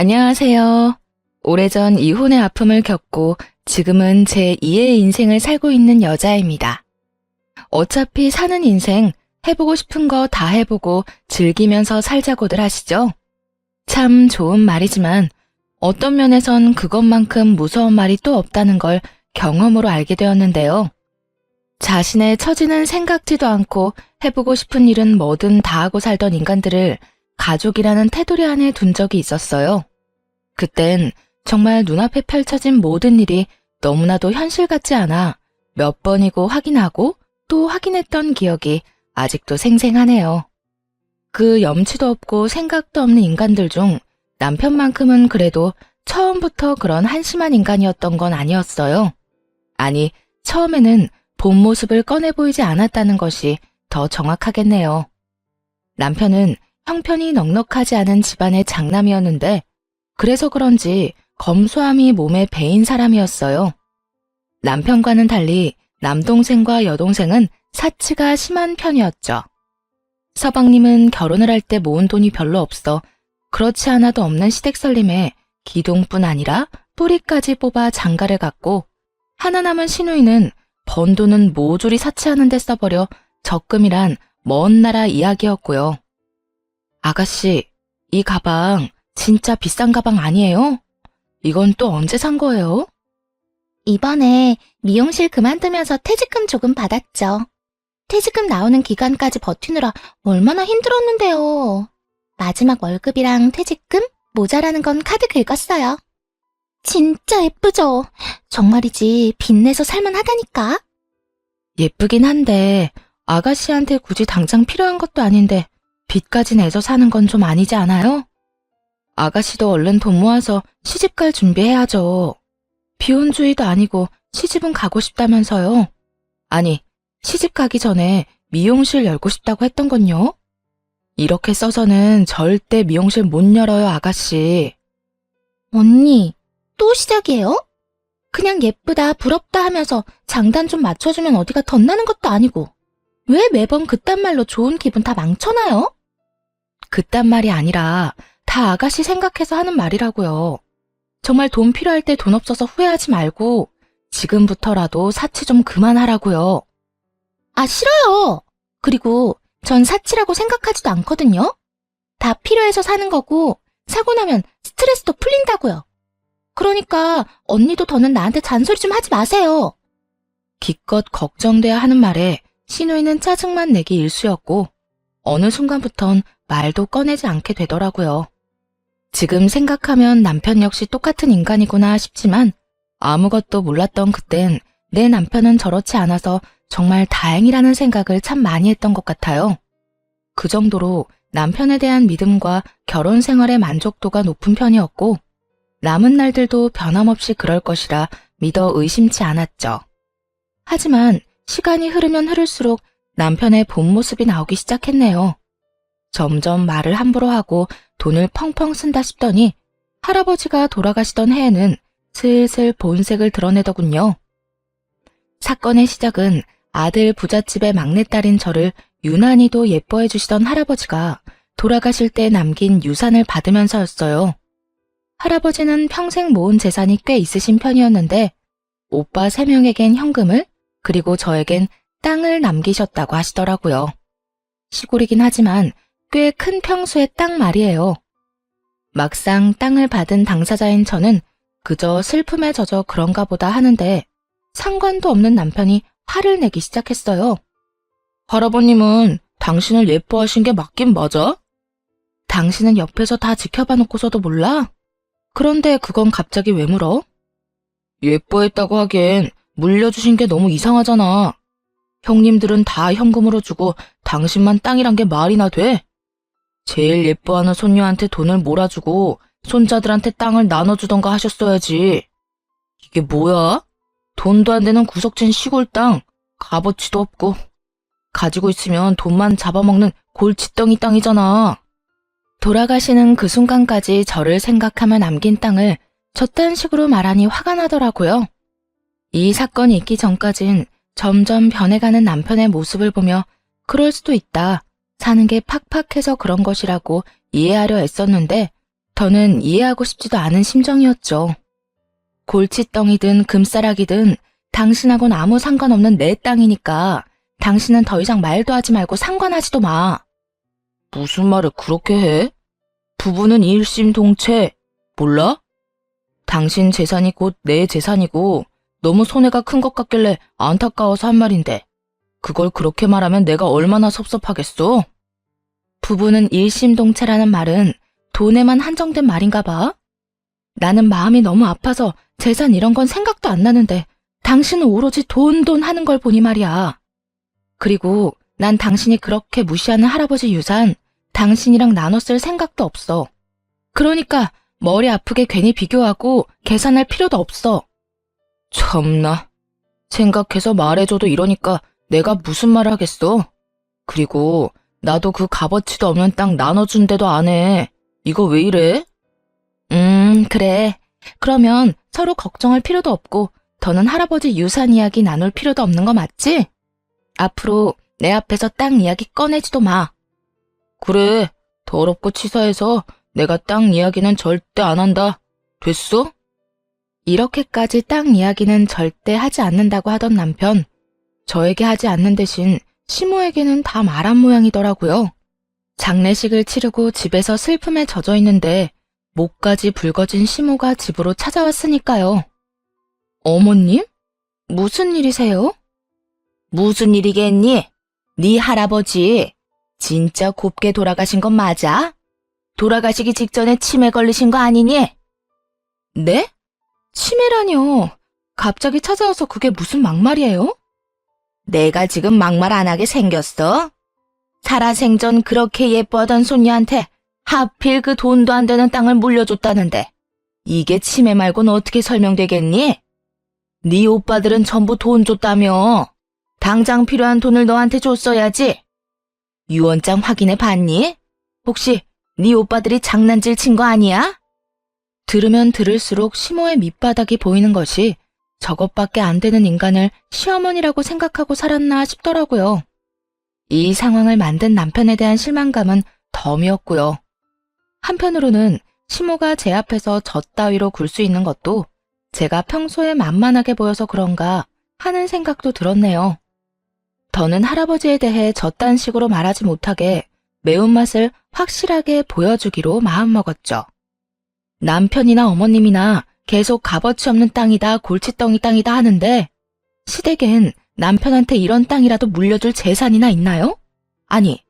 안녕하세요. 오래전 이혼의 아픔을 겪고 지금은 제 2의 인생을 살고 있는 여자입니다. 어차피 사는 인생 해보고 싶은 거 다 해보고 즐기면서 살자고들 하시죠? 참 좋은 말이지만 어떤 면에선 그것만큼 무서운 말이 또 없다는 걸 경험으로 알게 되었는데요. 자신의 처지는 생각지도 않고 해보고 싶은 일은 뭐든 다 하고 살던 인간들을 가족이라는 테두리 안에 둔 적이 있었어요. 그땐 정말 눈앞에 펼쳐진 모든 일이 너무나도 현실 같지 않아 몇 번이고 확인하고 또 확인했던 기억이 아직도 생생하네요. 그 염치도 없고 생각도 없는 인간들 중 남편만큼은 그래도 처음부터 그런 한심한 인간이었던 건 아니었어요. 아니, 처음에는 본 모습을 꺼내 보이지 않았다는 것이 더 정확하겠네요. 남편은 형편이 넉넉하지 않은 집안의 장남이었는데 그래서 그런지 검소함이 몸에 배인 사람이었어요. 남편과는 달리 남동생과 여동생은 사치가 심한 편이었죠. 서방님은 결혼을 할 때 모은 돈이 별로 없어 그렇지 않아도 없는 시댁살림에 기둥뿐 아니라 뿌리까지 뽑아 장가를 갔고 하나 남은 시누이는 번 돈은 모조리 사치하는 데 써버려 적금이란 먼 나라 이야기였고요. 아가씨, 이 가방 진짜 비싼 가방 아니에요? 이건 또 언제 산 거예요? 이번에 미용실 그만두면서 퇴직금 조금 받았죠. 퇴직금 나오는 기간까지 버티느라 얼마나 힘들었는데요. 마지막 월급이랑 퇴직금 모자라는 건 카드 긁었어요. 진짜 예쁘죠? 정말이지 빚내서 살만하다니까. 예쁘긴 한데 아가씨한테 굳이 당장 필요한 것도 아닌데 빚까지 내서 사는 건 좀 아니지 않아요? 아가씨도 얼른 돈 모아서 시집갈 준비해야죠. 비혼주의도 아니고 시집은 가고 싶다면서요. 아니, 시집 가기 전에 미용실 열고 싶다고 했던 건요? 이렇게 써서는 절대 미용실 못 열어요, 아가씨. 언니, 또 시작이에요? 그냥 예쁘다, 부럽다 하면서 장단 좀 맞춰주면 어디가 덧나는 것도 아니고 왜 매번 그딴 말로 좋은 기분 다 망쳐놔요? 그딴 말이 아니라 다 아가씨 생각해서 하는 말이라고요. 정말 돈 필요할 때 돈 없어서 후회하지 말고 지금부터라도 사치 좀 그만하라고요. 아, 싫어요. 그리고 전 사치라고 생각하지도 않거든요. 다 필요해서 사는 거고 사고 나면 스트레스도 풀린다고요. 그러니까 언니도 더는 나한테 잔소리 좀 하지 마세요. 기껏 걱정돼야 하는 말에 시누이는 짜증만 내기 일쑤였고 어느 순간부턴 말도 꺼내지 않게 되더라고요. 지금 생각하면 남편 역시 똑같은 인간이구나 싶지만 아무것도 몰랐던 그땐 내 남편은 저렇지 않아서 정말 다행이라는 생각을 참 많이 했던 것 같아요. 그 정도로 남편에 대한 믿음과 결혼 생활의 만족도가 높은 편이었고 남은 날들도 변함없이 그럴 것이라 믿어 의심치 않았죠. 하지만 시간이 흐르면 흐를수록 남편의 본 모습이 나오기 시작했네요. 점점 말을 함부로 하고 돈을 펑펑 쓴다 싶더니 할아버지가 돌아가시던 해에는 슬슬 본색을 드러내더군요. 사건의 시작은 아들 부잣집의 막내딸인 저를 유난히도 예뻐해 주시던 할아버지가 돌아가실 때 남긴 유산을 받으면서였어요. 할아버지는 평생 모은 재산이 꽤 있으신 편이었는데 오빠 3명에겐 현금을 그리고 저에겐 땅을 남기셨다고 하시더라고요. 시골이긴 하지만 꽤 큰 평수의 땅 말이에요. 막상 땅을 받은 당사자인 저는 그저 슬픔에 젖어 그런가 보다 하는데 상관도 없는 남편이 화를 내기 시작했어요. 할아버님은 당신을 예뻐하신 게 맞긴 맞아? 당신은 옆에서 다 지켜봐 놓고서도 몰라? 그런데 그건 갑자기 왜 물어? 예뻐했다고 하기엔 물려주신 게 너무 이상하잖아. 형님들은 다 현금으로 주고 당신만 땅이란 게 말이나 돼? 제일 예뻐하는 손녀한테 돈을 몰아주고 손자들한테 땅을 나눠주던가 하셨어야지. 이게 뭐야? 돈도 안 되는 구석진 시골 땅, 값어치도 없고 가지고 있으면 돈만 잡아먹는 골칫덩이 땅이잖아. 돌아가시는 그 순간까지 저를 생각하며 남긴 땅을 저딴 식으로 말하니 화가 나더라고요. 이 사건이 있기 전까진 점점 변해가는 남편의 모습을 보며 그럴 수도 있다. 사는 게 팍팍해서 그런 것이라고 이해하려 애썼는데 더는 이해하고 싶지도 않은 심정이었죠. 골칫덩이든 금싸라기든 당신하고는 아무 상관없는 내 땅이니까 당신은 더 이상 말도 하지 말고 상관하지도 마. 무슨 말을 그렇게 해? 부부는 일심동체. 몰라? 당신 재산이 곧 내 재산이고 너무 손해가 큰 것 같길래 안타까워서 한 말인데 그걸 그렇게 말하면 내가 얼마나 섭섭하겠어? 부부는 일심동체라는 말은 돈에만 한정된 말인가 봐. 나는 마음이 너무 아파서 재산 이런 건 생각도 안 나는데 당신은 오로지 돈 하는 걸 보니 말이야. 그리고 난 당신이 그렇게 무시하는 할아버지 유산 당신이랑 나눠 쓸 생각도 없어. 그러니까 머리 아프게 괜히 비교하고 계산할 필요도 없어. 참나. 생각해서 말해줘도 이러니까 내가 무슨 말을 하겠어. 그리고 나도 그 값어치도 없는 땅 나눠준대도 안 해. 이거 왜 이래? 그래. 그러면 서로 걱정할 필요도 없고 더는 할아버지 유산 이야기 나눌 필요도 없는 거 맞지? 앞으로 내 앞에서 땅 이야기 꺼내지도 마. 그래. 더럽고 치사해서 내가 땅 이야기는 절대 안 한다. 됐어? 이렇게까지 땅 이야기는 절대 하지 않는다고 하던 남편. 저에게 하지 않는 대신 시모에게는 다 말한 모양이더라고요. 장례식을 치르고 집에서 슬픔에 젖어 있는데 목까지 붉어진 시모가 집으로 찾아왔으니까요. 어머님? 무슨 일이세요? 무슨 일이겠니? 네 할아버지 진짜 곱게 돌아가신 건 맞아? 돌아가시기 직전에 치매 걸리신 거 아니니? 네? 치매라뇨. 갑자기 찾아와서 그게 무슨 막말이에요? 내가 지금 막말 안 하게 생겼어? 살아생전 그렇게 예뻐하던 손녀한테 하필 그 돈도 안 되는 땅을 물려줬다는데 이게 치매 말고는 어떻게 설명되겠니? 네 오빠들은 전부 돈 줬다며. 당장 필요한 돈을 너한테 줬어야지. 유언장 확인해 봤니? 혹시 네 오빠들이 장난질 친 거 아니야? 들으면 들을수록 시모의 밑바닥이 보이는 것이 저것밖에 안 되는 인간을 시어머니라고 생각하고 살았나 싶더라고요. 이 상황을 만든 남편에 대한 실망감은 덤이었고요. 한편으로는 시모가 제 앞에서 저 따위로 굴 수 있는 것도 제가 평소에 만만하게 보여서 그런가 하는 생각도 들었네요. 더는 할아버지에 대해 저딴 식으로 말하지 못하게 매운맛을 확실하게 보여주기로 마음먹었죠. 남편이나 어머님이나 계속 값어치 없는 땅이다, 골칫덩이 땅이다 하는데 시댁엔 남편한테 이런 땅이라도 물려줄 재산이나 있나요? 아니,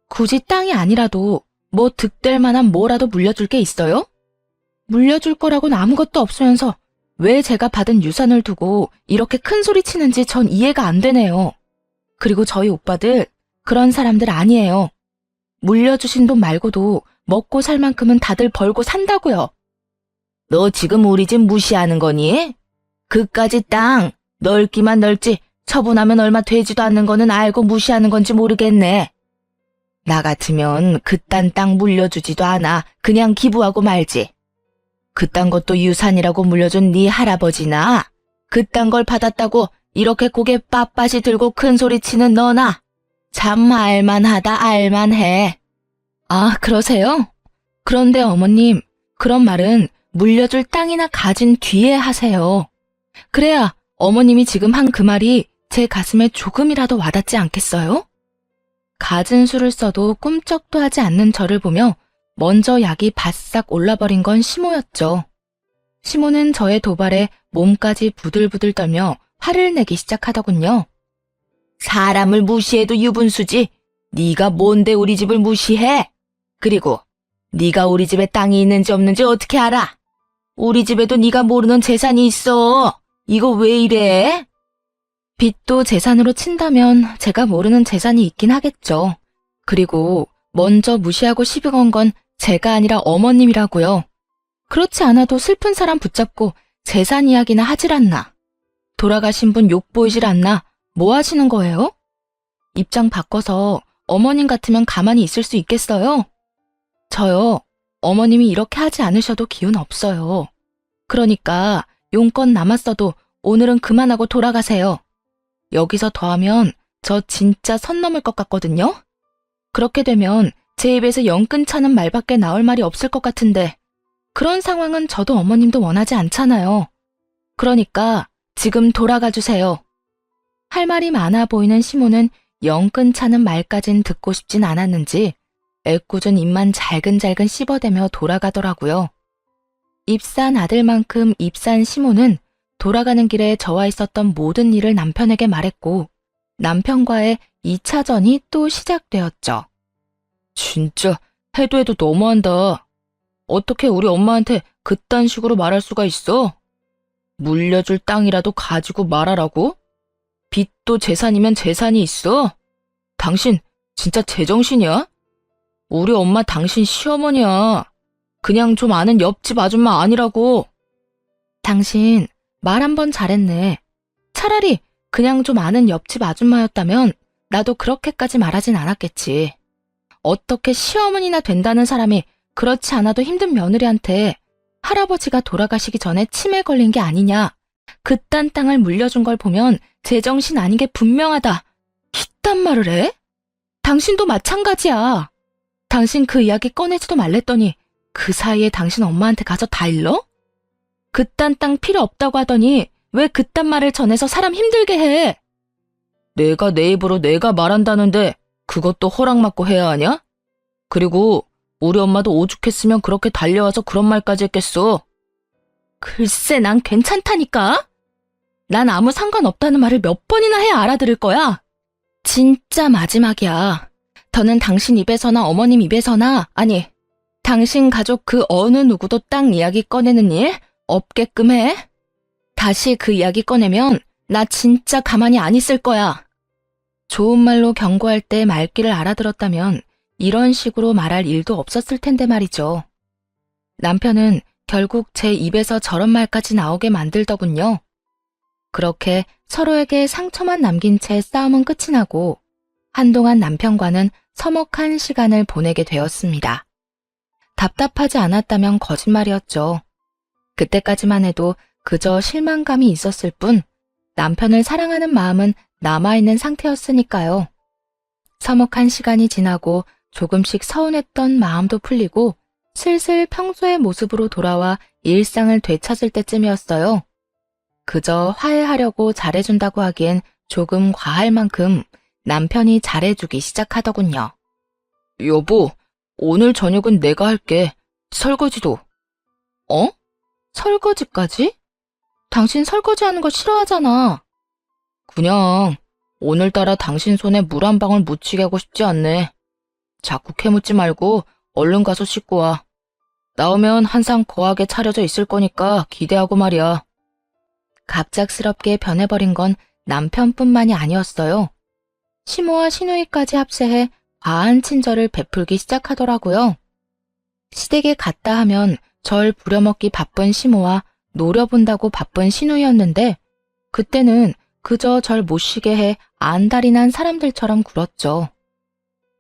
굳이 땅이 아니라도 뭐 득될 만한 뭐라도 물려줄 게 있어요? 물려줄 거라고는 아무것도 없으면서 왜 제가 받은 유산을 두고 이렇게 큰 소리 치는지 전 이해가 안 되네요. 그리고 저희 오빠들 그런 사람들 아니에요. 물려주신 돈 말고도 먹고 살 만큼은 다들 벌고 산다고요. 너 지금 우리 집 무시하는 거니? 그까지 땅 넓기만 넓지 처분하면 얼마 되지도 않는 거는 알고 무시하는 건지 모르겠네. 나 같으면 그딴 땅 물려주지도 않아. 그냥 기부하고 말지. 그딴 것도 유산이라고 물려준 네 할아버지나 그딴 걸 받았다고 이렇게 고개 빳빳이 들고 큰 소리 치는 너나 참 알만하다 알만해. 아, 그러세요? 그런데 어머님, 그런 말은 물려줄 땅이나 가진 뒤에 하세요. 그래야 어머님이 지금 한 그 말이 제 가슴에 조금이라도 와닿지 않겠어요? 갖은 수를 써도 꿈쩍도 하지 않는 저를 보며 먼저 약이 바싹 올라버린 건 시모였죠. 시모는 저의 도발에 몸까지 부들부들 떨며 화를 내기 시작하더군요. 사람을 무시해도 유분수지. 네가 뭔데 우리 집을 무시해? 그리고 네가 우리 집에 땅이 있는지 없는지 어떻게 알아? 우리 집에도 네가 모르는 재산이 있어. 이거 왜 이래? 빚도 재산으로 친다면 제가 모르는 재산이 있긴 하겠죠. 그리고 먼저 무시하고 시비 건 건 제가 아니라 어머님이라고요. 그렇지 않아도 슬픈 사람 붙잡고 재산 이야기나 하질 않나. 돌아가신 분 욕 보이질 않나. 뭐 하시는 거예요? 입장 바꿔서 어머님 같으면 가만히 있을 수 있겠어요? 저요, 어머님이 이렇게 하지 않으셔도 기운 없어요. 그러니까 용건 남았어도 오늘은 그만하고 돌아가세요. 여기서 더 하면 저 진짜 선 넘을 것 같거든요? 그렇게 되면 제 입에서 영 끈차는 말밖에 나올 말이 없을 것 같은데 그런 상황은 저도 어머님도 원하지 않잖아요. 그러니까 지금 돌아가 주세요. 할 말이 많아 보이는 시모는 영 끈차는 말까진 듣고 싶진 않았는지 애꿎은 입만 잘근잘근 씹어대며 돌아가더라고요. 입산 아들만큼 입산 시모는 돌아가는 길에 저와 있었던 모든 일을 남편에게 말했고 남편과의 2차전이 또 시작되었죠. 진짜 해도 해도 너무한다. 어떻게 우리 엄마한테 그딴 식으로 말할 수가 있어? 물려줄 땅이라도 가지고 말하라고? 빚도 재산이면 재산이 있어? 당신 진짜 제정신이야? 우리 엄마 당신 시어머니야. 그냥 좀 아는 옆집 아줌마 아니라고. 당신 말 한 번 잘했네. 차라리 그냥 좀 아는 옆집 아줌마였다면 나도 그렇게까지 말하진 않았겠지. 어떻게 시어머니나 된다는 사람이 그렇지 않아도 힘든 며느리한테 할아버지가 돌아가시기 전에 치매 걸린 게 아니냐. 그딴 땅을 물려준 걸 보면 제정신 아닌 게 분명하다. 이딴 말을 해? 당신도 마찬가지야. 당신 그 이야기 꺼내지도 말랬더니 그 사이에 당신 엄마한테 가서 다 일러? 그딴 땅 필요 없다고 하더니 왜 그딴 말을 전해서 사람 힘들게 해? 내가 내 입으로 내가 말한다는데 그것도 허락받고 해야 하냐? 그리고 우리 엄마도 오죽했으면 그렇게 달려와서 그런 말까지 했겠어. 글쎄 난 괜찮다니까? 난 아무 상관없다는 말을 몇 번이나 해야 알아들을 거야. 진짜 마지막이야. 더는 당신 입에서나 어머님 입에서나 아니 당신 가족 그 어느 누구도 땅 이야기 꺼내는 일 없게끔 해. 다시 그 이야기 꺼내면 나 진짜 가만히 안 있을 거야. 좋은 말로 경고할 때 말귀를 알아들었다면 이런 식으로 말할 일도 없었을 텐데 말이죠. 남편은 결국 제 입에서 저런 말까지 나오게 만들더군요. 그렇게 서로에게 상처만 남긴 채 싸움은 끝이 나고 한동안 남편과는 서먹한 시간을 보내게 되었습니다. 답답하지 않았다면 거짓말이었죠. 그때까지만 해도 그저 실망감이 있었을 뿐 남편을 사랑하는 마음은 남아있는 상태였으니까요. 서먹한 시간이 지나고 조금씩 서운했던 마음도 풀리고 슬슬 평소의 모습으로 돌아와 일상을 되찾을 때쯤이었어요. 그저 화해하려고 잘해준다고 하기엔 조금 과할 만큼 남편이 잘해주기 시작하더군요. 여보, 오늘 저녁은 내가 할게. 설거지도. 어? 설거지까지? 당신 설거지하는 거 싫어하잖아. 그냥 오늘따라 당신 손에 물 한 방울 묻히게 하고 싶지 않네. 자꾸 캐묻지 말고 얼른 가서 씻고 와. 나오면 한상 거하게 차려져 있을 거니까 기대하고 말이야. 갑작스럽게 변해버린 건 남편뿐만이 아니었어요. 시모와 시누이까지 합세해 과한 친절을 베풀기 시작하더라고요. 시댁에 갔다 하면 절 부려먹기 바쁜 시모와 노려본다고 바쁜 시누이였는데 그때는 그저 절 못 쉬게 해 안달이 난 사람들처럼 굴었죠.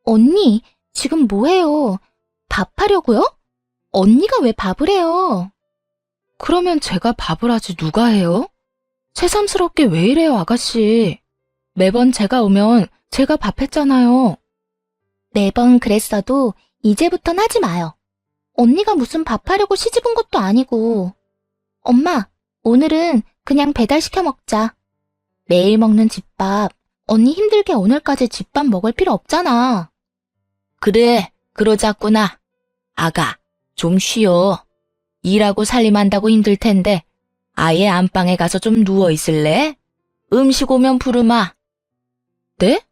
언니, 지금 뭐해요? 밥하려고요? 언니가 왜 밥을 해요? 그러면 제가 밥을 하지 누가 해요? 새삼스럽게 왜 이래요, 아가씨. 매번 제가 오면 제가 밥했잖아요. 매번 그랬어도 이제부턴 하지 마요. 언니가 무슨 밥하려고 시집 온 것도 아니고. 엄마, 오늘은 그냥 배달시켜 먹자. 매일 먹는 집밥, 언니 힘들게 오늘까지 집밥 먹을 필요 없잖아. 그래, 그러자꾸나. 아가, 좀 쉬어. 일하고 살림한다고 힘들 텐데 아예 안방에 가서 좀 누워 있을래? 음식 오면 부르마. 네?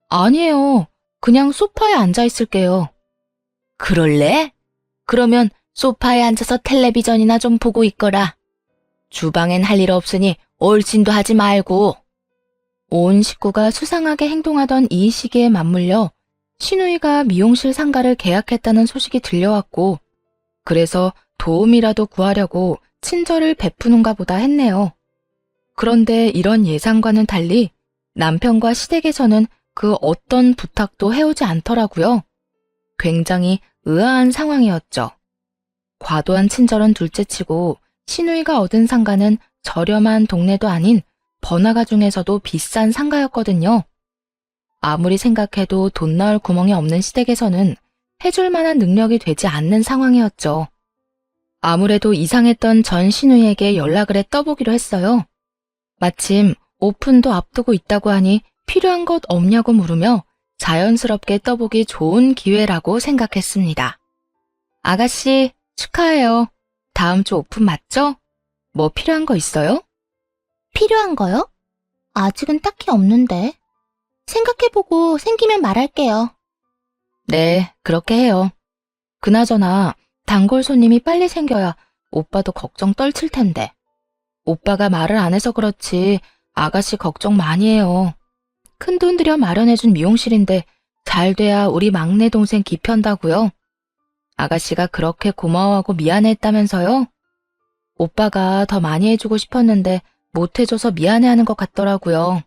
아니에요. 그냥 소파에 앉아 있을게요. 그럴래? 그러면 소파에 앉아서 텔레비전이나 좀 보고 있거라. 주방엔 할 일 없으니 얼씬도 하지 말고. 온 식구가 수상하게 행동하던 이 시기에 맞물려 시누이가 미용실 상가를 계약했다는 소식이 들려왔고 그래서 도움이라도 구하려고 친절을 베푸는가 보다 했네요. 그런데 이런 예상과는 달리 남편과 시댁에서는 그 어떤 부탁도 해오지 않더라고요. 굉장히 의아한 상황이었죠. 과도한 친절은 둘째치고 시누이가 얻은 상가는 저렴한 동네도 아닌 번화가 중에서도 비싼 상가였거든요. 아무리 생각해도 돈 나올 구멍이 없는 시댁에서는 해줄 만한 능력이 되지 않는 상황이었죠. 아무래도 이상했던 전 신우이에게 연락을 해 떠보기로 했어요. 마침 오픈도 앞두고 있다고 하니 필요한 것 없냐고 물으며 자연스럽게 떠보기 좋은 기회라고 생각했습니다. 아가씨, 축하해요. 다음 주 오픈 맞죠? 뭐 필요한 거 있어요? 필요한 거요? 아직은 딱히 없는데. 생각해보고 생기면 말할게요. 네, 그렇게 해요. 그나저나 단골 손님이 빨리 생겨야 오빠도 걱정 떨칠 텐데. 오빠가 말을 안 해서 그렇지 아가씨 걱정 많이 해요. 큰돈 들여 마련해준 미용실인데 잘 돼야 우리 막내 동생 기편다고요. 아가씨가 그렇게 고마워하고 미안해했다면서요? 오빠가 더 많이 해주고 싶었는데 못해줘서 미안해하는 것 같더라고요.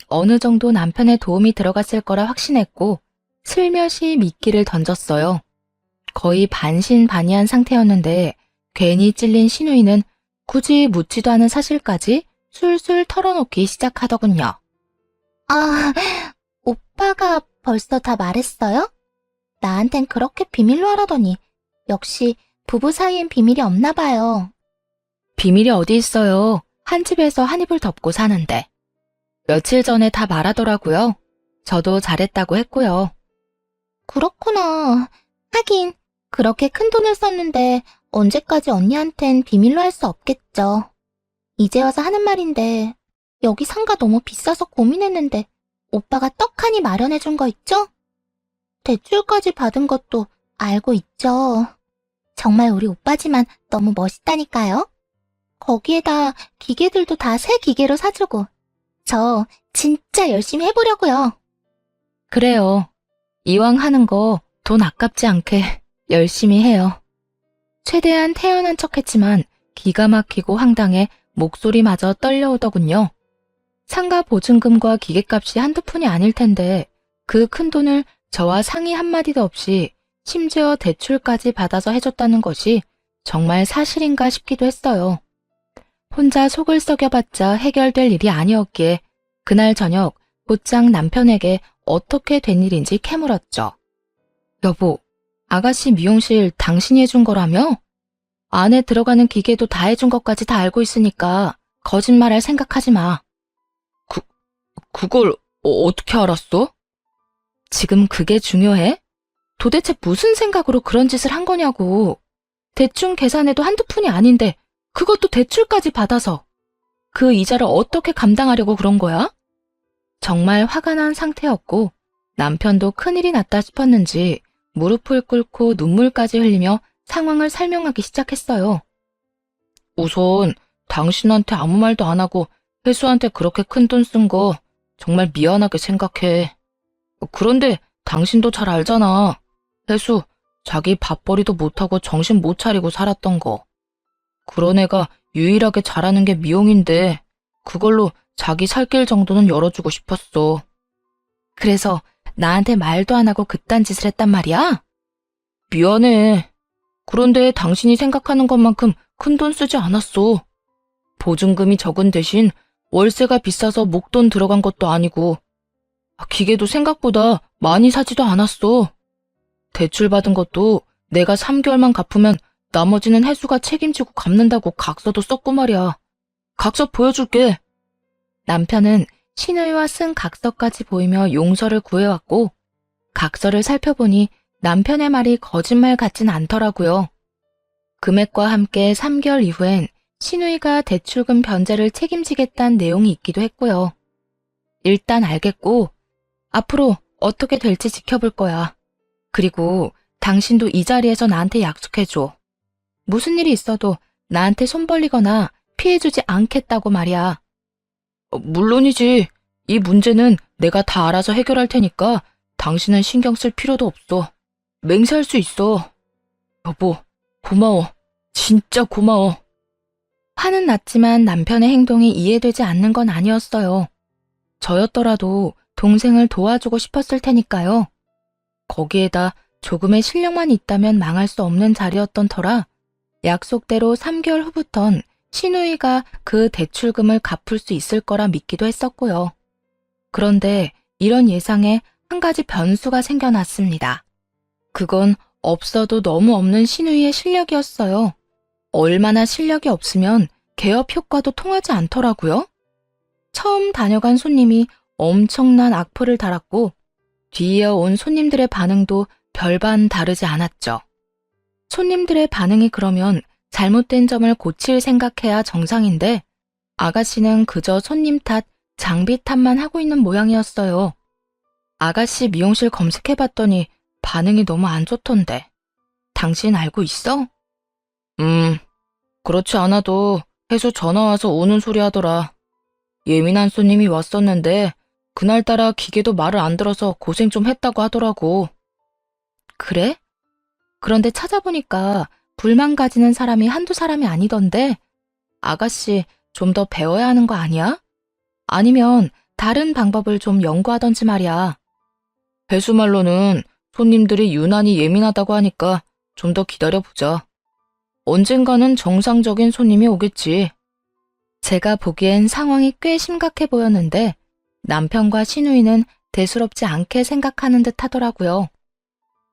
어느 정도 남편의 도움이 들어갔을 거라 확신했고 슬며시 미끼를 던졌어요. 거의 반신반의한 상태였는데 괜히 찔린 신우이는 굳이 묻지도 않은 사실까지 술술 털어놓기 시작하더군요. 아, 오빠가 벌써 다 말했어요? 나한텐 그렇게 비밀로 하라더니 역시 부부 사이엔 비밀이 없나 봐요. 비밀이 어디 있어요. 한 집에서 한 입을 덮고 사는데. 며칠 전에 다 말하더라고요. 저도 잘했다고 했고요. 그렇구나. 하긴 그렇게 큰 돈을 썼는데 언제까지 언니한텐 비밀로 할 수 없겠죠. 이제 와서 하는 말인데 여기 상가 너무 비싸서 고민했는데 오빠가 떡하니 마련해준 거 있죠? 대출까지 받은 것도 알고 있죠. 정말 우리 오빠지만 너무 멋있다니까요. 거기에다 기계들도 다 새 기계로 사주고 저 진짜 열심히 해보려고요. 그래요. 이왕 하는 거 돈 아깝지 않게 열심히 해요. 최대한 태연한 척했지만 기가 막히고 황당해 목소리마저 떨려오더군요. 상가 보증금과 기계값이 한두 푼이 아닐 텐데 그 큰 돈을 저와 상의 한마디도 없이 심지어 대출까지 받아서 해줬다는 것이 정말 사실인가 싶기도 했어요. 혼자 속을 썩여봤자 해결될 일이 아니었기에 그날 저녁 곧장 남편에게 어떻게 된 일인지 캐물었죠. 여보, 아가씨 미용실 당신이 해준 거라며? 안에 들어가는 기계도 다 해준 것까지 다 알고 있으니까 거짓말할 생각하지 마. 그걸 어떻게 알았어? 지금 그게 중요해? 도대체 무슨 생각으로 그런 짓을 한 거냐고. 대충 계산해도 한두 푼이 아닌데 그것도 대출까지 받아서. 그 이자를 어떻게 감당하려고 그런 거야? 정말 화가 난 상태였고 남편도 큰일이 났다 싶었는지 무릎을 꿇고 눈물까지 흘리며 상황을 설명하기 시작했어요. 우선 당신한테 아무 말도 안 하고 혜수한테 그렇게 큰 돈 쓴 거 정말 미안하게 생각해. 그런데 당신도 잘 알잖아. 혜수, 자기 밥벌이도 못하고 정신 못 차리고 살았던 거. 그런 애가 유일하게 잘하는 게 미용인데 그걸로 자기 살 길 정도는 열어주고 싶었어. 그래서 나한테 말도 안 하고 그딴 짓을 했단 말이야? 미안해. 그런데 당신이 생각하는 것만큼 큰 돈 쓰지 않았어. 보증금이 적은 대신 월세가 비싸서 목돈 들어간 것도 아니고 기계도 생각보다 많이 사지도 않았어. 대출 받은 것도 내가 3개월만 갚으면 나머지는 혜수가 책임지고 갚는다고 각서도 썼고 말이야. 각서 보여줄게. 남편은 신우이와 쓴 각서까지 보이며 용서를 구해왔고 각서를 살펴보니 남편의 말이 거짓말 같진 않더라고요. 금액과 함께 3개월 이후엔 신우이가 대출금 변제를 책임지겠다는 내용이 있기도 했고요. 일단 알겠고 앞으로 어떻게 될지 지켜볼 거야. 그리고 당신도 이 자리에서 나한테 약속해줘. 무슨 일이 있어도 나한테 손 벌리거나 피해주지 않겠다고 말이야. 물론이지. 이 문제는 내가 다 알아서 해결할 테니까 당신은 신경 쓸 필요도 없어. 맹세할 수 있어. 여보, 고마워. 진짜 고마워. 화는 났지만 남편의 행동이 이해되지 않는 건 아니었어요. 저였더라도 동생을 도와주고 싶었을 테니까요. 거기에다 조금의 실력만 있다면 망할 수 없는 자리였던 터라 약속대로 3개월 후부턴 신우이가 그 대출금을 갚을 수 있을 거라 믿기도 했었고요. 그런데 이런 예상에 한 가지 변수가 생겨났습니다. 그건 없어도 너무 없는 신우이의 실력이었어요. 얼마나 실력이 없으면 개업 효과도 통하지 않더라고요. 처음 다녀간 손님이 엄청난 악플을 달았고 뒤이어 온 손님들의 반응도 별반 다르지 않았죠. 손님들의 반응이 그러면 잘못된 점을 고칠 생각해야 정상인데 아가씨는 그저 손님 탓, 장비 탓만 하고 있는 모양이었어요. 아가씨 미용실 검색해봤더니 반응이 너무 안 좋던데. 당신 알고 있어? 그렇지 않아도 해수 전화와서 오는 소리 하더라. 예민한 손님이 왔었는데 그날따라 기계도 말을 안 들어서 고생 좀 했다고 하더라고. 그래? 그런데 찾아보니까 불만 가지는 사람이 한두 사람이 아니던데 아가씨 좀 더 배워야 하는 거 아니야? 아니면 다른 방법을 좀 연구하던지 말이야. 해수 말로는 손님들이 유난히 예민하다고 하니까 좀 더 기다려보자. 언젠가는 정상적인 손님이 오겠지. 제가 보기엔 상황이 꽤 심각해 보였는데 남편과 시누이는 대수롭지 않게 생각하는 듯 하더라고요.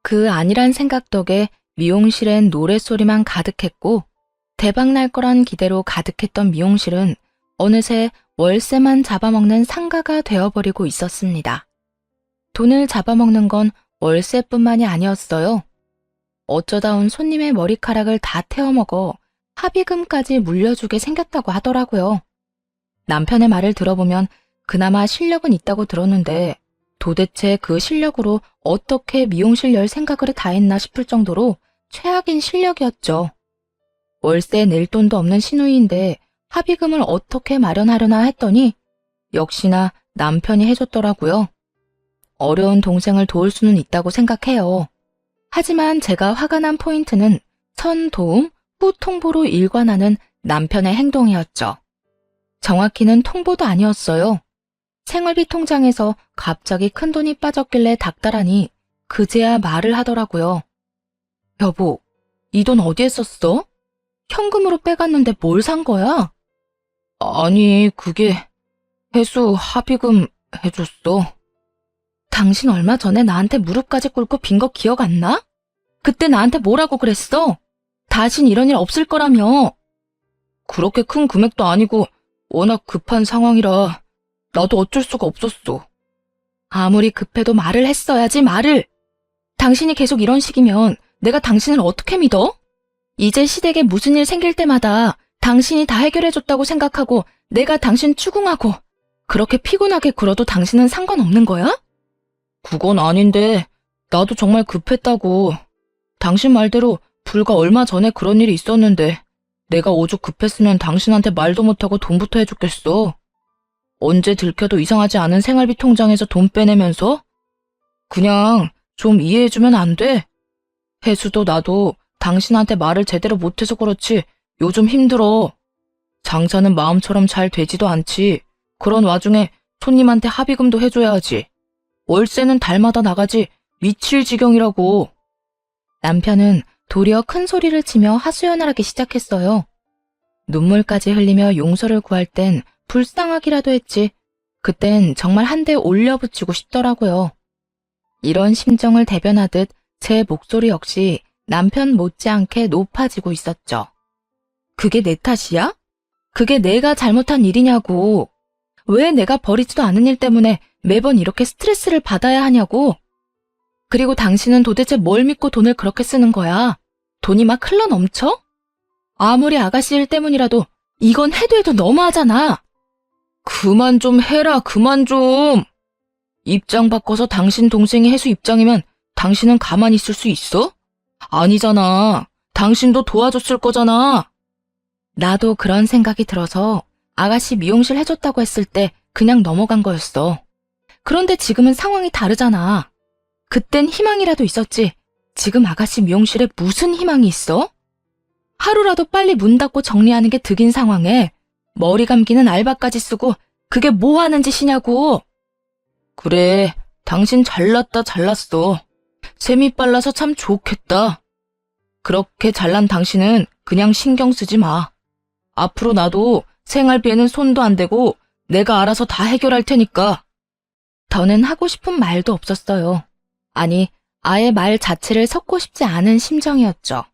그 안일한 생각 덕에 미용실엔 노랫소리만 가득했고 대박날 거란 기대로 가득했던 미용실은 어느새 월세만 잡아먹는 상가가 되어버리고 있었습니다. 돈을 잡아먹는 건 월세뿐만이 아니었어요. 어쩌다 온 손님의 머리카락을 다 태워먹어 합의금까지 물려주게 생겼다고 하더라고요. 남편의 말을 들어보면 그나마 실력은 있다고 들었는데 도대체 그 실력으로 어떻게 미용실 열 생각을 다 했나 싶을 정도로 최악인 실력이었죠. 월세 낼 돈도 없는 시누이인데 합의금을 어떻게 마련하려나 했더니 역시나 남편이 해줬더라고요. 어려운 동생을 도울 수는 있다고 생각해요. 하지만 제가 화가 난 포인트는 선 도움, 후 통보로 일관하는 남편의 행동이었죠. 정확히는 통보도 아니었어요. 생활비 통장에서 갑자기 큰돈이 빠졌길래 닥달하니 그제야 말을 하더라고요. 여보, 이 돈 어디에 썼어? 현금으로 빼갔는데 뭘 산 거야? 아니, 그게 해수 합의금 해줬어. 당신 얼마 전에 나한테 무릎까지 꿇고 빈 거 기억 안 나? 그때 나한테 뭐라고 그랬어? 다신 이런 일 없을 거라며. 그렇게 큰 금액도 아니고 워낙 급한 상황이라 나도 어쩔 수가 없었어. 아무리 급해도 말을 했어야지, 말을. 당신이 계속 이런 식이면 내가 당신을 어떻게 믿어? 이제 시댁에 무슨 일 생길 때마다 당신이 다 해결해줬다고 생각하고 내가 당신 추궁하고 그렇게 피곤하게 굴어도 당신은 상관없는 거야? 그건 아닌데 나도 정말 급했다고. 당신 말대로 불과 얼마 전에 그런 일이 있었는데 내가 오죽 급했으면 당신한테 말도 못하고 돈부터 해줬겠어. 언제 들켜도 이상하지 않은 생활비 통장에서 돈 빼내면서? 그냥 좀 이해해주면 안 돼? 혜수도 나도 당신한테 말을 제대로 못해서 그렇지 요즘 힘들어. 장사는 마음처럼 잘 되지도 않지. 그런 와중에 손님한테 합의금도 해줘야 하지. 월세는 달마다 나가지 미칠 지경이라고. 남편은 도리어 큰 소리를 치며 하소연하기 시작했어요. 눈물까지 흘리며 용서를 구할 땐 불쌍하기라도 했지. 그땐 정말 한 대 올려붙이고 싶더라고요. 이런 심정을 대변하듯 제 목소리 역시 남편 못지않게 높아지고 있었죠. 그게 내 탓이야? 그게 내가 잘못한 일이냐고. 왜 내가 버리지도 않은 일 때문에 매번 이렇게 스트레스를 받아야 하냐고. 그리고 당신은 도대체 뭘 믿고 돈을 그렇게 쓰는 거야? 돈이 막 흘러 넘쳐? 아무리 아가씨 일 때문이라도 이건 해도 해도 너무하잖아. 그만 좀 해라, 그만 좀. 입장 바꿔서 당신 동생이 해수 입장이면 당신은 가만히 있을 수 있어? 아니잖아. 당신도 도와줬을 거잖아. 나도 그런 생각이 들어서 아가씨 미용실 해줬다고 했을 때 그냥 넘어간 거였어. 그런데 지금은 상황이 다르잖아. 그땐 희망이라도 있었지. 지금 아가씨 미용실에 무슨 희망이 있어? 하루라도 빨리 문 닫고 정리하는 게 득인 상황에 머리 감기는 알바까지 쓰고 그게 뭐 하는 짓이냐고. 그래, 당신 잘났다 잘났어. 셈이 빨라서 참 좋겠다. 그렇게 잘난 당신은 그냥 신경 쓰지 마. 앞으로 나도 생활비에는 손도 안 대고 내가 알아서 다 해결할 테니까. 더는 하고 싶은 말도 없었어요. 아니, 아예 말 자체를 섞고 싶지 않은 심정이었죠.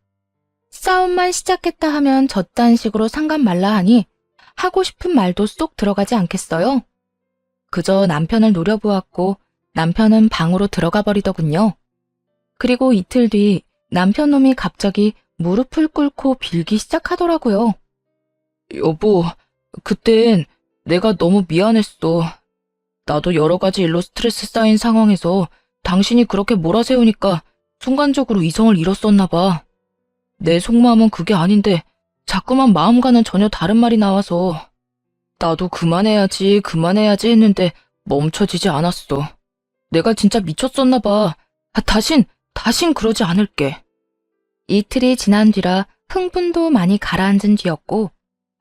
싸움만 시작했다 하면 저딴 식으로 상관 말라 하니 하고 싶은 말도 쏙 들어가지 않겠어요? 그저 남편을 노려보았고 남편은 방으로 들어가 버리더군요. 그리고 이틀 뒤 남편 놈이 갑자기 무릎을 꿇고 빌기 시작하더라고요. 여보, 그땐 내가 너무 미안했어. 나도 여러 가지 일로 스트레스 쌓인 상황에서 당신이 그렇게 몰아세우니까 순간적으로 이성을 잃었었나 봐. 내 속마음은 그게 아닌데 자꾸만 마음과는 전혀 다른 말이 나와서 나도 그만해야지 했는데 멈춰지지 않았어. 내가 진짜 미쳤었나 봐. 다신 그러지 않을게. 이틀이 지난 뒤라 흥분도 많이 가라앉은 뒤였고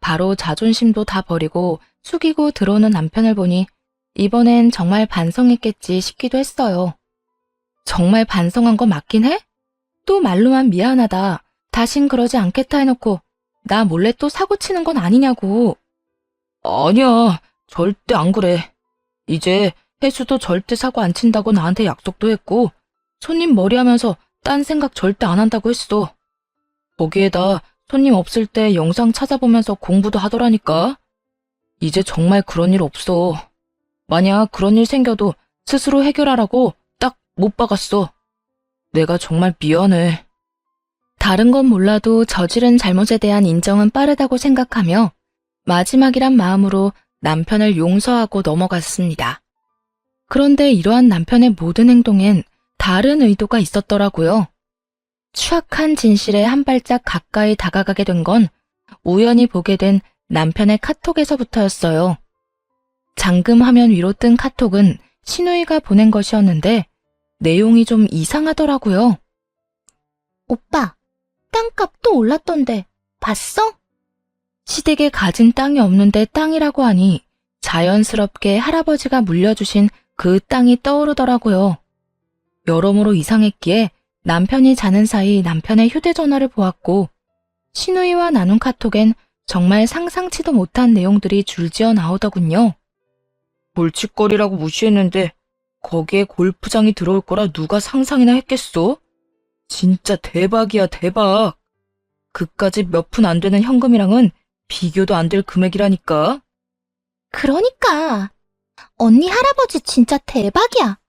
바로 자존심도 다 버리고 숙이고 들어오는 남편을 보니 이번엔 정말 반성했겠지 싶기도 했어요. 정말 반성한 거 맞긴 해? 또 말로만 미안하다, 다신 그러지 않겠다 해놓고 나 몰래 또 사고 치는 건 아니냐고. 아니야, 절대 안 그래. 이제 혜수도 절대 사고 안 친다고 나한테 약속도 했고 손님 머리하면서 딴 생각 절대 안 한다고 했어. 거기에다 손님 없을 때 영상 찾아보면서 공부도 하더라니까. 이제 정말 그런 일 없어. 만약 그런 일 생겨도 스스로 해결하라고 딱 못 박았어. 내가 정말 미안해. 다른 건 몰라도 저지른 잘못에 대한 인정은 빠르다고 생각하며 마지막이란 마음으로 남편을 용서하고 넘어갔습니다. 그런데 이러한 남편의 모든 행동엔 다른 의도가 있었더라고요. 추악한 진실에 한 발짝 가까이 다가가게 된 건 우연히 보게 된 남편의 카톡에서부터였어요. 잠금 화면 위로 뜬 카톡은 신우이가 보낸 것이었는데 내용이 좀 이상하더라고요. 오빠, 땅값 또 올랐던데 봤어? 시댁에 가진 땅이 없는데 땅이라고 하니 자연스럽게 할아버지가 물려주신 그 땅이 떠오르더라고요. 여러모로 이상했기에 남편이 자는 사이 남편의 휴대전화를 보았고 신우이와 나눈 카톡엔 정말 상상치도 못한 내용들이 줄지어 나오더군요. 골칫거리라고 무시했는데 거기에 골프장이 들어올 거라 누가 상상이나 했겠어? 진짜 대박이야, 대박. 그까짓 몇 푼 안 되는 현금이랑은 비교도 안 될 금액이라니까. 그러니까 언니 할아버지 진짜 대박이야.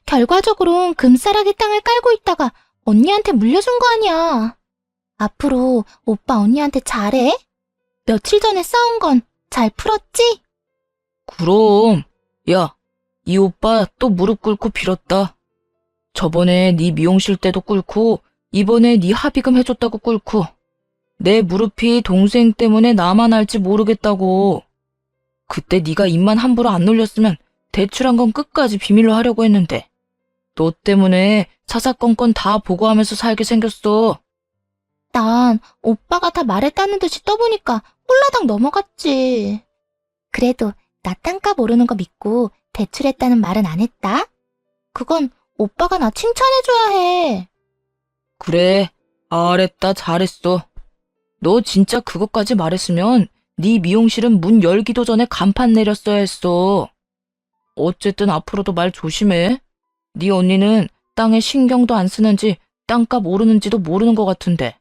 결과적으론 금싸라기 땅을 깔고 있다가 언니한테 물려준 거 아니야. 앞으로 오빠 언니한테 잘해? 며칠 전에 싸운 건 잘 풀었지? 그럼. 야, 이 오빠 또 무릎 꿇고 빌었다. 저번에 네 미용실 때도 꿇고 이번에 네 합의금 해줬다고 꿇고 내 무릎이 동생 때문에 나만 알지 모르겠다고. 그때 네가 입만 함부로 안 놀렸으면 대출한 건 끝까지 비밀로 하려고 했는데 너 때문에 사사건건 다 보고하면서 살게 생겼어. 난 오빠가 다 말했다는 듯이 떠보니까 홀라당 넘어갔지. 그래도 나 땅값 오르는 거 믿고 대출했다는 말은 안 했다. 그건 오빠가 나 칭찬해줘야 해. 그래, 알았다, 잘했어. 너 진짜 그것까지 말했으면 네 미용실은 문 열기도 전에 간판 내렸어야 했어. 어쨌든 앞으로도 말 조심해. 네 언니는 땅에 신경도 안 쓰는지 땅값 오르는지도 모르는 것 같은데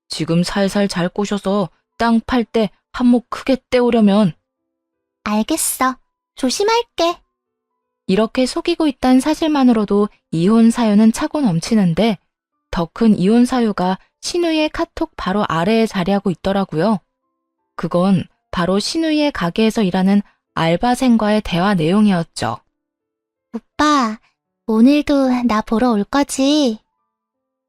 지금 살살 잘 꼬셔서 땅 팔 때 한몫 크게 떼오려면. 알겠어. 조심할게. 이렇게 속이고 있다는 사실만으로도 이혼 사유는 차고 넘치는데 더 큰 이혼 사유가 신우이의 카톡 바로 아래에 자리하고 있더라고요. 그건 바로 신우이의 가게에서 일하는 알바생과의 대화 내용이었죠. 오빠, 오늘도 나 보러 올 거지?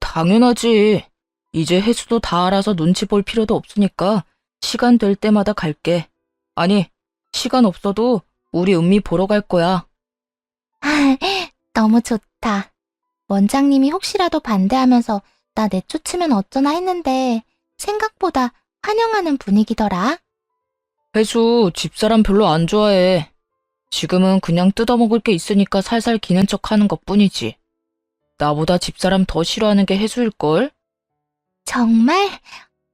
당연하지. 이제 혜수도 다 알아서 눈치 볼 필요도 없으니까 시간 될 때마다 갈게. 아니, 시간 없어도 우리 은미 보러 갈 거야. 너무 좋다. 원장님이 혹시라도 반대하면서 나 내쫓으면 어쩌나 했는데 생각보다 환영하는 분위기더라. 혜수 집사람 별로 안 좋아해. 지금은 그냥 뜯어먹을 게 있으니까 살살 기는 척 하는 것뿐이지. 나보다 집사람 더 싫어하는 게 혜수일걸? 정말?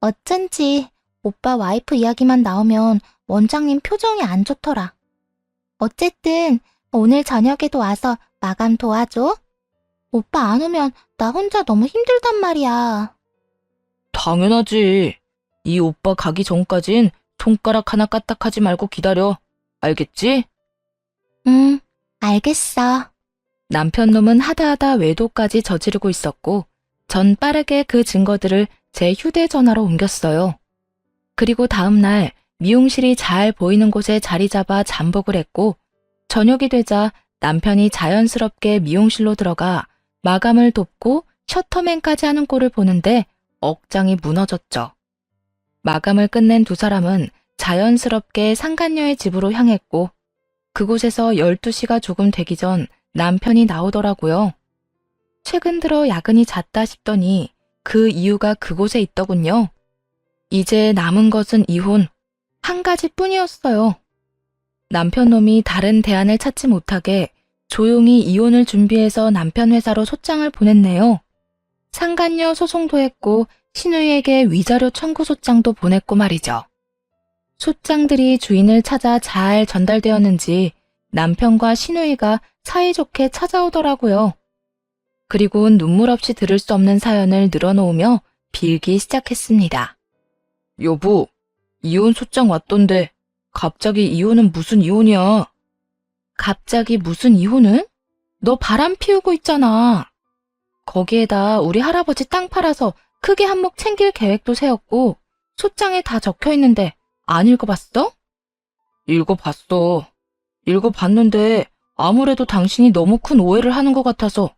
어쩐지 오빠 와이프 이야기만 나오면 원장님 표정이 안 좋더라. 어쨌든 오늘 저녁에도 와서 마감 도와줘. 오빠 안 오면 나 혼자 너무 힘들단 말이야. 당연하지. 이 오빠 가기 전까진 손가락 하나 까딱하지 말고 기다려. 알겠지? 응, 알겠어. 남편 놈은 하다하다 외도까지 저지르고 있었고, 전 빠르게 그 증거들을 제 휴대전화로 옮겼어요. 그리고 다음날 미용실이 잘 보이는 곳에 자리 잡아 잠복을 했고, 저녁이 되자 남편이 자연스럽게 미용실로 들어가 마감을 돕고 셔터맨까지 하는 꼴을 보는데 억장이 무너졌죠. 마감을 끝낸 두 사람은 자연스럽게 상간녀의 집으로 향했고, 그곳에서 12시가 조금 되기 전 남편이 나오더라고요. 최근 들어 야근이 잦다 싶더니 그 이유가 그곳에 있더군요. 이제 남은 것은 이혼 한 가지뿐이었어요. 남편 놈이 다른 대안을 찾지 못하게 조용히 이혼을 준비해서 남편 회사로 소장을 보냈네요. 상간녀 소송도 했고 신우이에게 위자료 청구 소장도 보냈고 말이죠. 소장들이 주인을 찾아 잘 전달되었는지 남편과 신우이가 사이좋게 찾아오더라고요. 그리고 눈물 없이 들을 수 없는 사연을 늘어놓으며 빌기 시작했습니다. 여보, 이혼 소장 왔던데 갑자기 이혼은 무슨 이혼이야? 갑자기 무슨 이혼은? 너 바람 피우고 있잖아. 거기에다 우리 할아버지 땅 팔아서 크게 한몫 챙길 계획도 세웠고 소장에 다 적혀 있는데 안 읽어봤어? 읽어봤어. 읽어봤는데 아무래도 당신이 너무 큰 오해를 하는 것 같아서.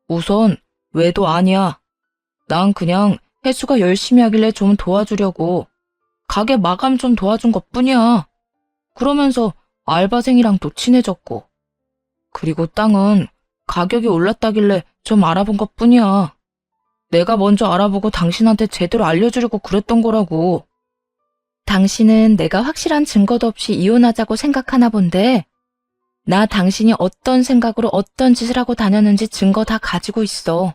우선 외도 아니야. 난 그냥 혜수가 열심히 하길래 좀 도와주려고 가게 마감 좀 도와준 것뿐이야. 그러면서 알바생이랑도 친해졌고. 그리고 땅은 가격이 올랐다길래 좀 알아본 것뿐이야. 내가 먼저 알아보고 당신한테 제대로 알려주려고 그랬던 거라고. 당신은 내가 확실한 증거도 없이 이혼하자고 생각하나 본데 나 당신이 어떤 생각으로 어떤 짓을 하고 다녔는지 증거 다 가지고 있어.